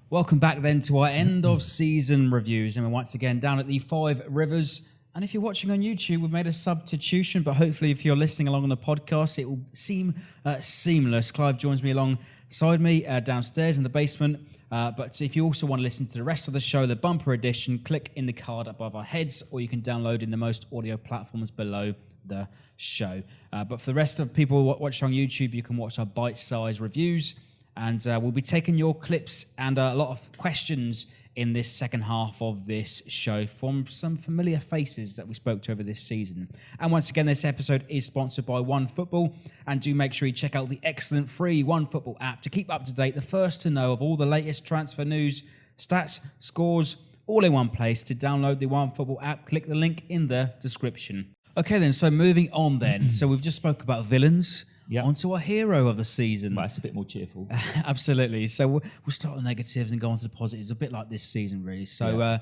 Welcome back then to our end of season reviews, and we're once again down at the Five Rivers. And if you're watching on YouTube, we've made a substitution, but hopefully if you're listening along on the podcast, it will seem seamless. Clive joins me alongside me downstairs in the basement. But if you also want to listen to the rest of the show, the bumper edition, click in the card above our heads, or you can download in the most audio platforms below the show. But for the rest of people watching on YouTube, you can watch our bite-sized reviews. And we'll be taking your clips and a lot of questions in this second half of this show from some familiar faces that we spoke to over this season. And once again, this episode is sponsored by OneFootball. And do make sure you check out the excellent free OneFootball app to keep up to date, the first to know of all the latest transfer news, stats, scores, all in one place. To download the OneFootball app, click the link in the description. Okay then, so moving on then. So we've just spoke about villains. Yep. On to our hero of the season. Well, it's a bit more cheerful. Absolutely. So we'll start with negatives and go on to the positives, a bit like this season, really. So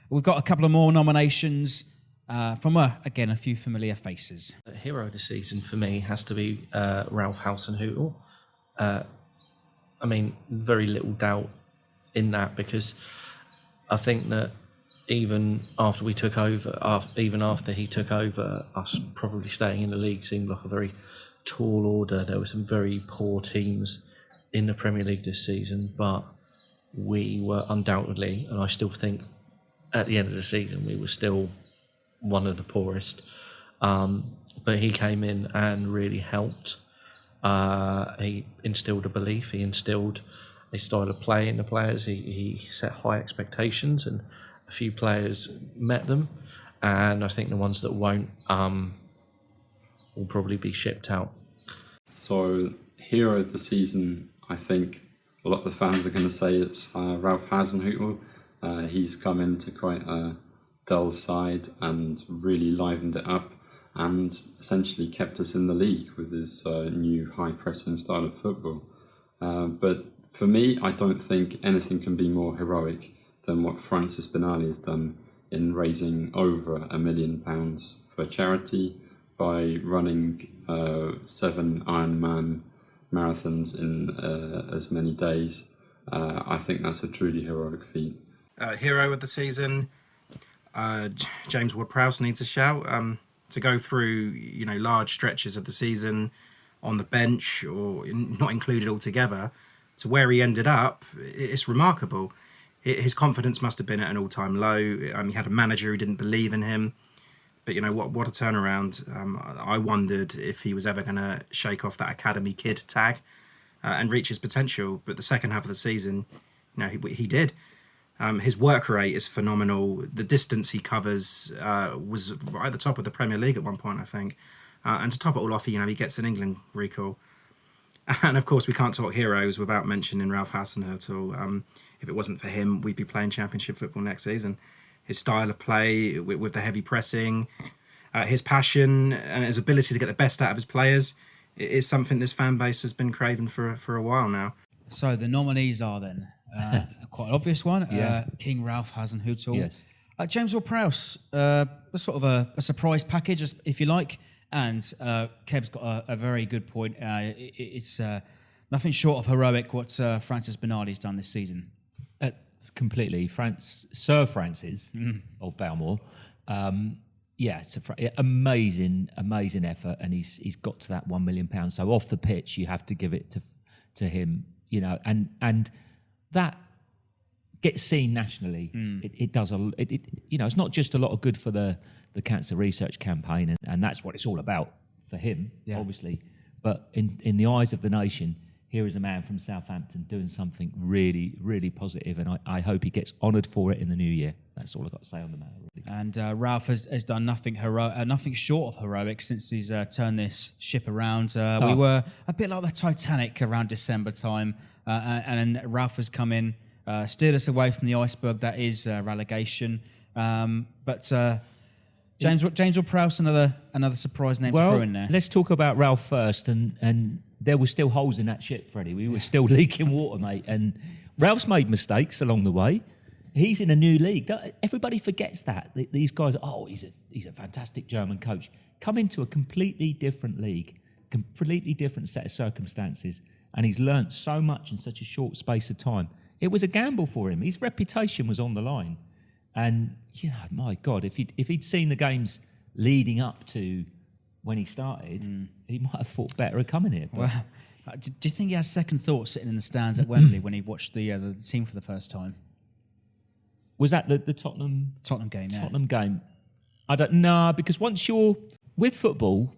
we've got a couple of more nominations from, again, a few familiar faces. The hero of the season for me has to be Ralph Hasenhuttl. I mean, very little doubt in that, because I think that even after we took over, even after he took over, us probably staying in the league seemed like a very tall order. There were some very poor teams in the Premier League this season, but we were undoubtedly, and I still think at the end of the season, we were still one of the poorest. But he came in and really helped. He instilled a belief, he instilled a style of play in the players. He set high expectations, and a few players met them, and I think the ones that won't will probably be shipped out. So, hero of the season, I think a lot of the fans are going to say it's Ralph Hasenhuttl. He's come into quite a dull side and really livened it up, and essentially kept us in the league with his new high-pressing style of football. But for me, I don't think anything can be more heroic than what Francis Benali has done in raising over £1 million for charity by running 7 Ironman marathons in as many days. I think that's a truly heroic feat. Hero of the season, James Ward-Prowse needs a shout. To go through, large stretches of the season on the bench or not included altogether, to where he ended up, it's remarkable. His confidence must have been at an all-time low. He had a manager who didn't believe in him. But what a turnaround. I wondered if he was ever going to shake off that academy kid tag and reach his potential. But the second half of the season, he did. His work rate is phenomenal. The distance he covers was right at the top of the Premier League at one point, I think. And to top it all off, he gets an England recall. And of course, we can't talk heroes without mentioning Ralph Hasenhuttl. If it wasn't for him, we'd be playing Championship football next season. His style of play with the heavy pressing, his passion and his ability to get the best out of his players is something this fan base has been craving for a while now. So the nominees are then quite an obvious one. King Ralph Hasenhuttl. Yes. James Ward-Prowse, sort of a surprise package, if you like. And Kev's got a very good point. It's nothing short of heroic what Francis Benali's done this season. Completely. Sir Francis of Balmore. It's amazing effort, and he's got to that £1 million. So off the pitch, you have to give it to him, and that gets seen nationally. It does it's not just a lot of good for the cancer research campaign, and that's what it's all about for him, obviously. But in the eyes of the nation, here is a man from Southampton doing something really, really positive, and I hope he gets honoured for it in the new year. That's all I've got to say on the matter, really. And Ralph has done nothing short of heroic since he's turned this ship around. We were a bit like the Titanic around December time, and Ralph has come in, steered us away from the iceberg that is relegation. But James Ward-Prowse, another surprise name to throw in there. Let's talk about Ralph first, and there were still holes in that ship, Freddie. We were still leaking water, mate. And Ralph's made mistakes along the way. He's in a new league. Everybody forgets that. These guys, he's a fantastic German coach. Come into a completely different league, completely different set of circumstances, and he's learnt so much in such a short space of time. It was a gamble for him. His reputation was on the line. And, my God, if he'd seen the games leading up to when he started, he might have thought better of coming here. But Well, do you think he has second thoughts sitting in the stands at Wembley when he watched the team for the first time? was that the Tottenham Game, yeah. Tottenham game? I don't know, because once you're with football,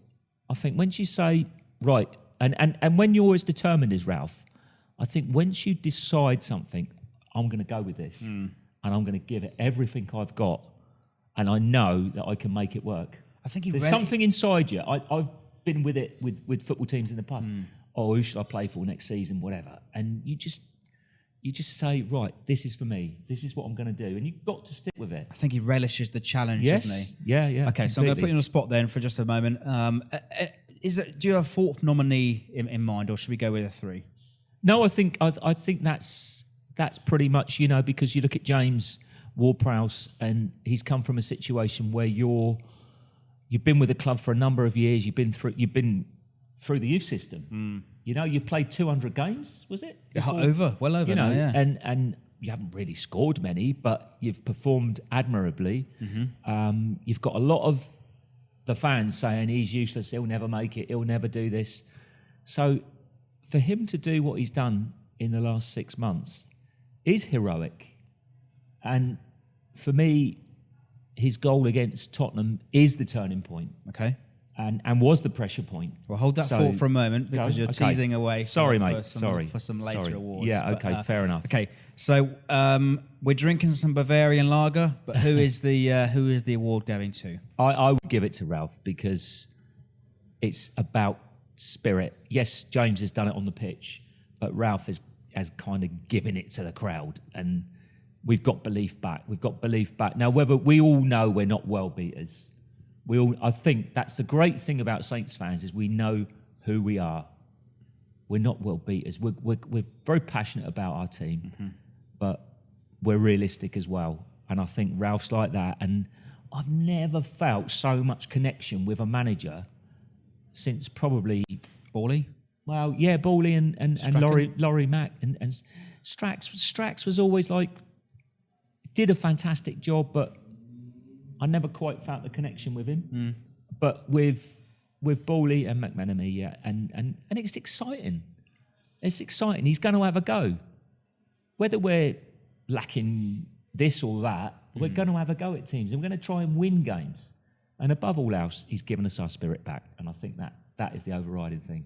I think once you say, right, and when you're as determined as Ralph, I think once you decide something, I'm going to go with this and I'm going to give it everything I've got, and I know that I can make it work. I think There's something inside you. I've been with it with football teams in the past. Oh, who should I play for next season, whatever. And you just say, right, this is for me. This is what I'm going to do. And you've got to stick with it. I think he relishes the challenge, Yes. doesn't he? Yeah. Okay, so I'm going to completely. put you on the spot then for just a moment. Do you have a fourth nominee in mind, or should we go with a three? No, I think that's pretty much, because you look at James Ward-Prowse, and he's come from a situation where you've been with the club for a number of years. You've been through the youth system. You've played 200 games, was it? Well over now, yeah. And you haven't really scored many, but you've performed admirably. You've got a lot of the fans saying he's useless, he'll never make it, he'll never do this. So for him to do what he's done in the last 6 months is heroic. And for me, his goal against Tottenham is the turning point. Okay. And was the pressure point. Well, hold that thought for a moment, because you're okay. teasing away. Sorry, for mate. for some later Sorry. awards. Yeah, But, okay, fair enough. Okay, so we're drinking some Bavarian lager, but who is the award going to? I would give it to Ralph, because it's about spirit. Yes, James has done it on the pitch, but Ralph has kind of given it to the crowd, and we've got belief back. Now, whether we all know we're not world beaters, I think that's the great thing about Saints fans, is we know who we are. We're not world beaters. We're very passionate about our team, but we're realistic as well. And I think Ralph's like that. And I've never felt so much connection with a manager since probably Bawley? Well, yeah, Bawley and Strachan? Laurie Mack and Strax was always like, did a fantastic job, but I never quite felt the connection with him. But with Bawley and McManamy, yeah, and it's exciting. It's exciting. He's going to have a go. Whether we're lacking this or that, we're going to have a go at teams, and we're going to try and win games. And above all else, he's given us our spirit back, and I think that is the overriding thing.